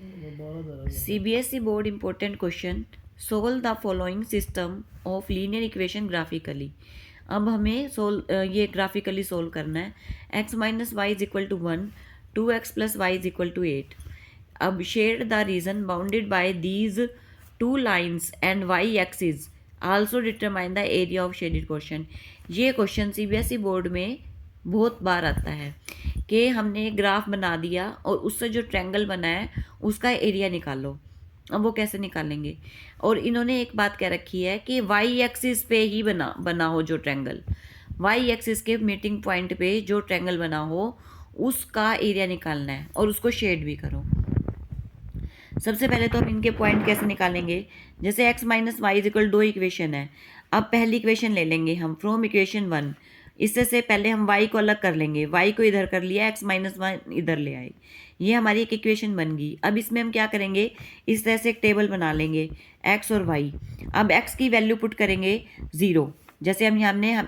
CBSE board important question, solve the following system of linear equation graphically. अब हमें ये graphically solve करना है। x minus y is equal to 1, 2x plus y is equal to 8। अब shade the region bounded by these two lines and y axis, also determine the area of shaded portion. ये question CBSE board में बहुत बार आता है कि हमने graph बना दिया और उससे जो ट्रायंगल बना है उसका एरिया निकालो। अब वो कैसे निकालेंगे? और इन्होंने एक बात कह रखी है कि वाई एक्सिस पे ही बना हो जो ट्रायंगल, वाई एक्सिस के मीटिंग पॉइंट पे जो ट्रायंगल बना हो उसका एरिया निकालना है और उसको शेड भी करो। सबसे पहले तो हम इनके पॉइंट कैसे निकालेंगे? जैसे x minus y is equal 2 equation है। अब पहली इक्वेशन ले लेंगे हम फ्रॉम इक्वेशन 1। इससे से पहले हम y को अलग कर लेंगे, y को इधर कर लिया, x माइनस वन इधर ले आए, ये हमारी एक इक्वेशन बन गई। अब इसमें हम क्या करेंगे, इस तरह से एक टेबल बना लेंगे x और y। अब x की वैल्यू पुट करेंगे 0। जैसे हम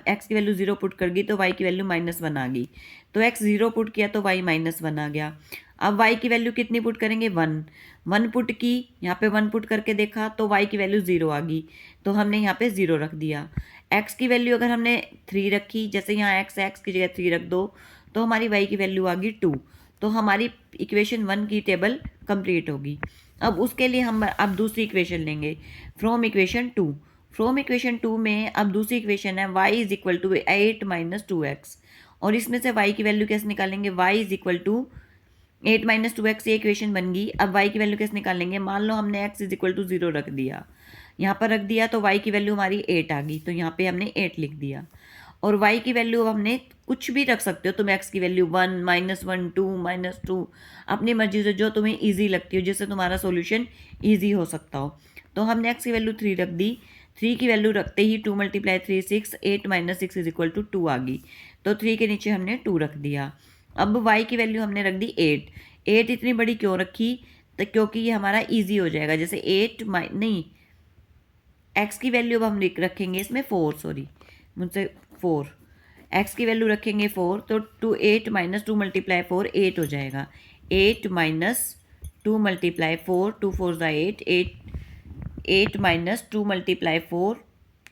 x की वैल्यू 0 पुट कर गई तो y की वैल्यू -1 आ गई। तो x 0 पुट किया तो y -1 आ गया। अब y की वैल्यू कितनी पुट करेंगे? 1 पुट की, यहाँ पे 1 पुट करके देखा तो y की वैल्यू 0 आ गई, तो हमने यहाँ पे 0 रख दिया। x की वैल्यू अगर हमने 3 रखी, जैसे यहाँ x है, x की जगह 3 रख दो, तो हमारी y की वैल्यू आ गई 2। तो हमारी इक्वेशन 1 की टेबल कंप्लीट होगी। अब उसके लिए हम अब दूसरी इक्वेशन लेंगे फ्रॉम इक्वेशन 2। फ्रॉम इक्वेशन 2 में अब दूसरी इक्वेशन है y is equal to 8 minus 2x, और इसमें से y की वैल्यू कैसे निकालेंगे? y is equal to 8 minus 2x, ये इक्वेशन बन गई। अब y की वैल्यू कैसे निकालेंगे? मान लो हमने x इज इक्वल टू 0 रख दिया, यहाँ पर रख दिया, तो y की वैल्यू हमारी 8 आ गई, तो यहाँ पे हमने 8 लिख दिया। और y की वैल्यू अब हमने कुछ भी रख सकते हो तुम, x की वैल्यू 1, -1, 2, -2, अपनी मर्जी से जो तुम्हें ईजी लगती हो, जिससे तुम्हारा सोल्यूशन ईजी हो सकता हो। तो हमने x की वैल्यू 3 रख दी। 3 की वैल्यू रखते ही 2 × 3 6, 8 माइनस 6 इज इक्वल टू 2 आ गई, तो 3 के नीचे हमने 2 रख दिया। अब y की वैल्यू हमने रख दी 8। 8 इतनी बड़ी क्यों रखी? तो क्योंकि ये हमारा ईजी हो जाएगा। जैसे 8 नहीं, x की वैल्यू अब हम रखेंगे इसमें 4, सॉरी मुझसे 4, x की वैल्यू रखेंगे 4, तो 8 माइनस 2 × 4 8 हो जाएगा। 8 minus 2 × 4, 2 4 8, 8 minus 2 × 4,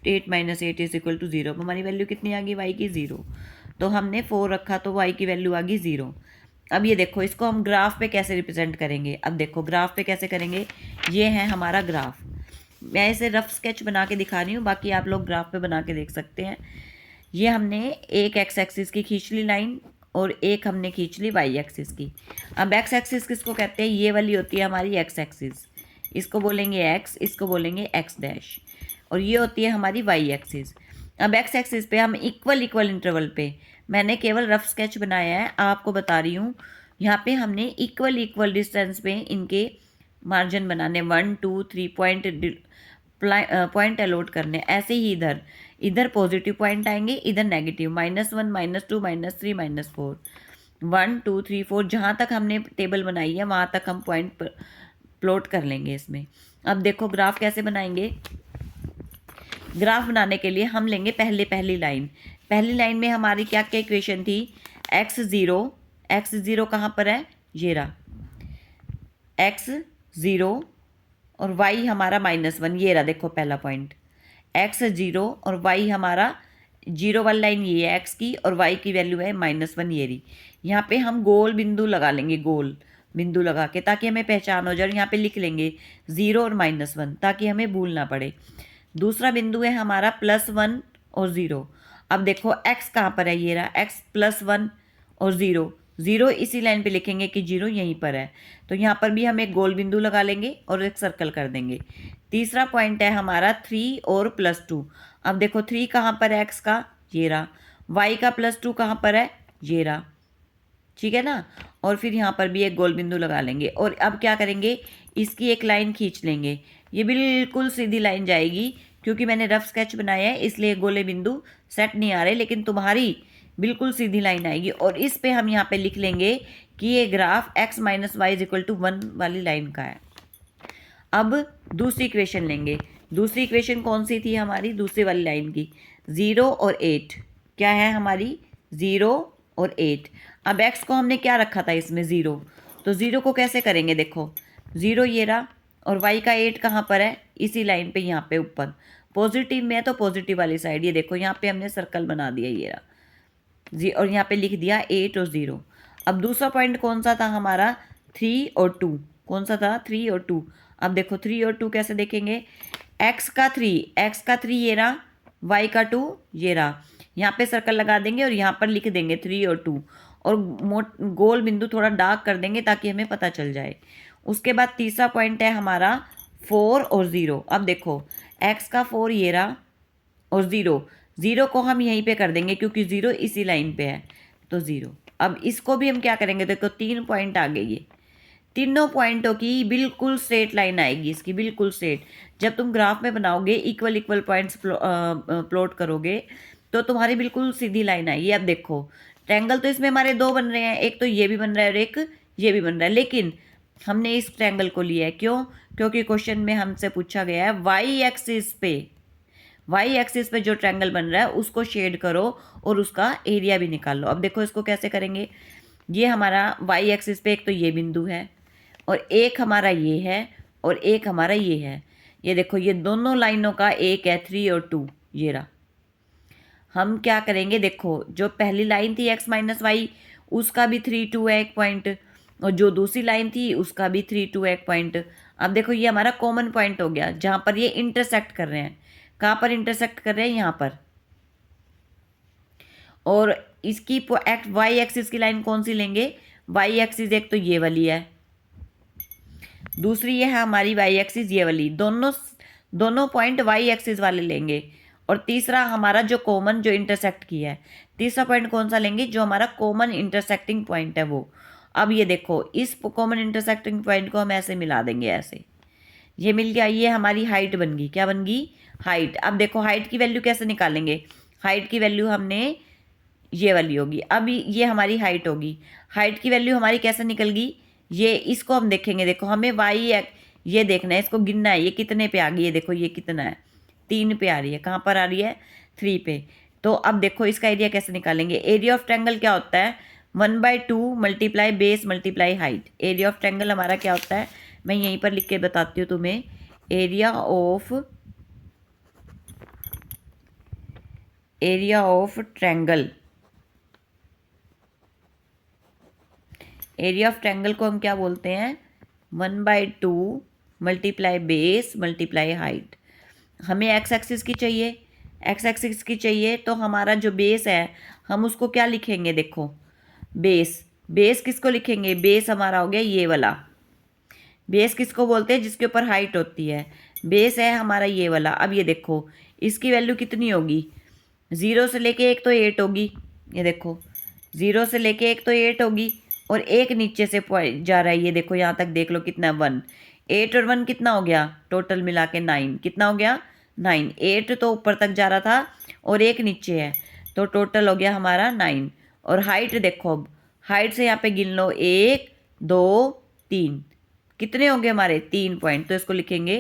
8 minus 8 is equal to 0। हमारी वैल्यू कितनी आ गई? y की 0। तो हमने 4 रखा तो y की वैल्यू आ गई 0। अब ये देखो, इसको हम ग्राफ पे कैसे रिप्रेजेंट करेंगे? अब देखो ग्राफ पे कैसे करेंगे, ये है हमारा ग्राफ। मैं इसे रफ स्केच बना के दिखा रही हूँ, बाकी आप लोग ग्राफ पे बना के देख सकते हैं। ये हमने एक एक्स एक्सिस की खींच ली लाइन और एक हमने खींच ली वाई एक्सिस की। अब एक्स एक्सिस किसको कहते हैं? ये वाली होती है हमारी एक्स एक्सिस, इसको बोलेंगे एक्स, इसको बोलेंगे एक्स डैश, और ये होती है हमारी वाई एक्सिस। अब एक्स एक्सिस पे हम इक्वल इंटरवल पे, मैंने केवल रफ स्केच बनाया है, आपको बता रही हूँ, यहाँ पे हमने इक्वल डिस्टेंस पे इनके मार्जिन बनाने, 1 2 3 पॉइंट अलॉट करने। ऐसे ही इधर पॉजिटिव पॉइंट आएंगे, इधर नेगेटिव, -1 -2 -3 -4, 1 2 3 4, जहाँ तक हमने टेबल बनाई है वहाँ तक हम पॉइंट प्लॉट कर लेंगे इसमें। अब देखो ग्राफ कैसे बनाएंगे। ग्राफ बनाने के लिए हम लेंगे पहली लाइन। पहली लाइन में हमारी क्या क्या इक्वेशन थी? x0 कहाँ पर है? ये रहा x0, और y हमारा -1, ये रहा देखो पहला पॉइंट x0, और y हमारा 0 वाली लाइन ये है x की, और y की वैल्यू है -1, ये रही। यहाँ पे हम गोल बिंदु लगा लेंगे, गोल बिंदु लगा के, ताकि हमें पहचान हो जाए। यहाँ पे लिख लेंगे 0 और -1, ताकि हमें भूल ना पड़े। दूसरा बिंदु है हमारा +1 और 0। अब देखो x कहाँ पर है? ये रहा x, +1 और 0 इसी लाइन पे लिखेंगे कि 0 यहीं पर है, तो यहाँ पर भी हम एक गोल बिंदु लगा लेंगे और एक सर्कल कर देंगे। तीसरा पॉइंट है हमारा 3 और +2। अब देखो 3 कहाँ पर है x का? ये रहा। y का +2 कहाँ पर है? ये रहा, ठीक है ना। और फिर यहाँ पर भी एक गोल बिंदु लगा लेंगे, और अब क्या करेंगे, इसकी एक लाइन खींच लेंगे। ये बिल्कुल सीधी लाइन जाएगी, क्योंकि मैंने रफ स्केच बनाया है इसलिए गोले बिंदु सेट नहीं आ रहे, लेकिन तुम्हारी बिल्कुल सीधी लाइन आएगी। और इस पे हम यहाँ पे लिख लेंगे कि ये graph x minus y is equal to 1 वाली लाइन का है। अब दूसरी इक्वेशन लेंगे। दूसरी इक्वेशन कौन सी थी हमारी? दूसरी वाली लाइन की, 0 और 8। क्या है हमारी? 0 और 8। अब x को हमने क्या रखा था इसमें? 0। तो 0 को कैसे करेंगे? देखो 0 ये रहा, और y का 8 कहाँ पर है, इसी लाइन पे यहाँ पे ऊपर। पॉजिटिव में है तो पॉजिटिव वाली साइड, ये देखो यहाँ पे हमने सर्कल बना दिया ये रहा, और यहाँ पे लिख दिया 8 और 0। अब दूसरा पॉइंट कौन सा था हमारा, 3 और 2। कौन सा था, 3 और 2। अब देखो 3 और 2 कैसे देखेंगे, x का 3 ये रहा, y का 2 ये रहा। यहाँ पे सर्कल लगा देंगे और यहाँ पर लिख देंगे 3 और 2, और गोल बिंदु थोड़ा डार्क कर देंगे ताकि हमें पता चल जाए। उसके बाद तीसरा पॉइंट है हमारा 4 और 0। अब देखो x का 4 ये रहा, और 0 को हम यहीं पे कर देंगे क्योंकि 0 इसी लाइन पे है, तो 0। अब इसको भी हम क्या करेंगे, देखो 3 पॉइंट आ गए, ये तीनों पॉइंटों की बिल्कुल स्ट्रेट लाइन आएगी, इसकी बिल्कुल स्ट्रेट। जब तुम ग्राफ में बनाओगे, इक्वल इक्वल पॉइंट्स प्लॉट करोगे, तो तुम्हारी बिल्कुल सीधी लाइन आएगी। अब देखो ट्रायंगल तो इसमें हमारे 2 बन रहे हैं, एक तो ये भी बन रहा है और एक ये भी बन रहा है, लेकिन हमने इस ट्रायंगल को लिया है, क्यों, क्योंकि क्वेश्चन में हमसे पूछा गया है वाई एक्सिस पे जो ट्रायंगल बन रहा है उसको शेड करो और उसका एरिया भी निकाल लो। अब देखो इसको कैसे करेंगे, ये हमारा वाई एक्सिस पे एक तो ये बिंदु है, और एक हमारा ये है, और एक हमारा ये है। ये देखो ये दोनों लाइनों का एक है 3 और 2, ये रहा। हम क्या करेंगे, देखो जो पहली लाइन थी x माइनस वाई, उसका भी 3 2 है एक पॉइंट, और जो दूसरी लाइन थी उसका भी 3 2 है एक पॉइंट। अब देखो ये हमारा कॉमन पॉइंट हो गया जहाँ पर ये इंटरसेक्ट कर रहे हैं। कहाँ पर इंटरसेक्ट कर रहे हैं, यहाँ पर। और इसकी वाई एक्सिस की लाइन कौन सी लेंगे, वाई एक्सिस एक तो ये वाली है, दूसरी ये है हमारी वाई एक्सिस ये वाली, दोनों पॉइंट वाई एक्सिस वाले लेंगे। और तीसरा हमारा जो कॉमन जो इंटरसेक्ट किया है, तीसरा पॉइंट कौन सा लेंगे, जो हमारा कॉमन इंटरसेक्टिंग पॉइंट है वो। अब ये देखो इस कॉमन इंटरसेक्टिंग पॉइंट को हम ऐसे मिला देंगे, ऐसे ये मिल गया, ये हमारी हाइट बन गई। क्या बन गई, हाइट। अब देखो हाइट की वैल्यू कैसे निकालेंगे, हाइट की वैल्यू हमने ये वाली होगी। अब ये हमारी हाइट होगी, हाइट की वैल्यू हमारी कैसे निकल गई, ये इसको हम देखेंगे। देखो हमें ये देखना है, इसको गिनना है, ये कितने पे आ गई है, देखो ये कितना है, 3 पे आ रही है। कहाँ पर आ रही है, 3 पे। तो अब देखो इसका एरिया कैसे निकालेंगे, एरिया ऑफ ट्रायंगल क्या होता है, 1/2 multiply base multiply height. Area of triangle हमारा क्या होता है, मैं यहीं पर लिख के बताती हूँ तुम्हें। Area of triangle, area of triangle को हम क्या बोलते हैं, 1/2 मल्टीप्लाई बेस मल्टीप्लाई हाइट। हमें एक्स एक्सिस की चाहिए, एक्स एक्सिस की चाहिए, तो हमारा जो बेस है हम उसको क्या लिखेंगे, देखो बेस किसको लिखेंगे, बेस हमारा हो गया ये वाला। बेस किसको बोलते हैं, जिसके ऊपर हाइट होती है, बेस है हमारा ये वाला। अब ये देखो इसकी वैल्यू कितनी होगी, 0 से लेके 1 तो 8 होगी, ये देखो 0 से लेके 1 तो 8 होगी, और एक नीचे से जा रहा है, ये देखो यहाँ तक देख लो कितना, 1। 8 और 1 कितना हो गया, टोटल मिला के 9। कितना हो गया, 9। 8 तो ऊपर तक जा रहा था और एक नीचे है, तो टोटल हो गया हमारा 9। और हाइट देखो, अब हाइट से यहाँ पे गिन लो, 1 2 3, कितने हो गए हमारे, 3 पॉइंट, तो इसको लिखेंगे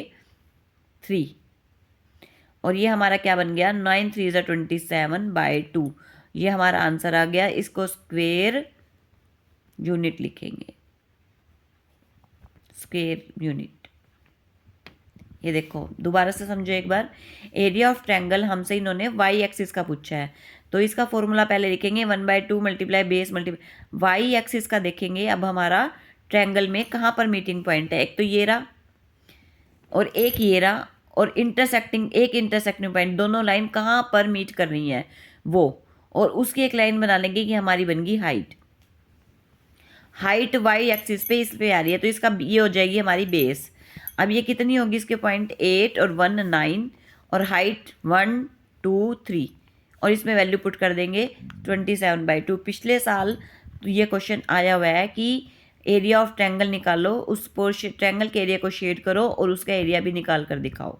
3। और ये हमारा क्या बन गया, 9 3 27/2। ये हमारा आंसर आ गया। इसको स्क्वायर यूनिट लिखेंगे, स्क्वायर यूनिट। ये देखो दोबारा से समझो एक बार, एरिया ऑफ ट्रायंगल हमसे इन्होंने वाई एक्सिस का पूछा है, तो इसका फॉर्मूला पहले लिखेंगे 1/2 multiply base multiply y axis का। देखेंगे अब हमारा ट्रायंगल में कहाँ पर मीटिंग पॉइंट है, एक तो ये रहा और एक ये रहा, और इंटरसेक्टिंग पॉइंट, दोनों लाइन कहाँ पर मीट कर रही हैं वो, और उसकी एक लाइन बना लेंगे कि हमारी बन गई हाइट वाई एक्सिस पे इस पे आ रही है, तो इसका ये हो जाएगी हमारी बेस। अब ये कितनी होगी, इसके पॉइंट 8 और 1 9, और हाइट 1 2 3, और इसमें वैल्यू पुट कर देंगे 27/2। पिछले साल तो ये क्वेश्चन आया हुआ है कि एरिया ऑफ ट्रायंगल निकालो, उस ट्रायंगल के एरिया को शेड करो और उसका एरिया भी निकाल कर दिखाओ।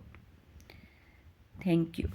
Thank you.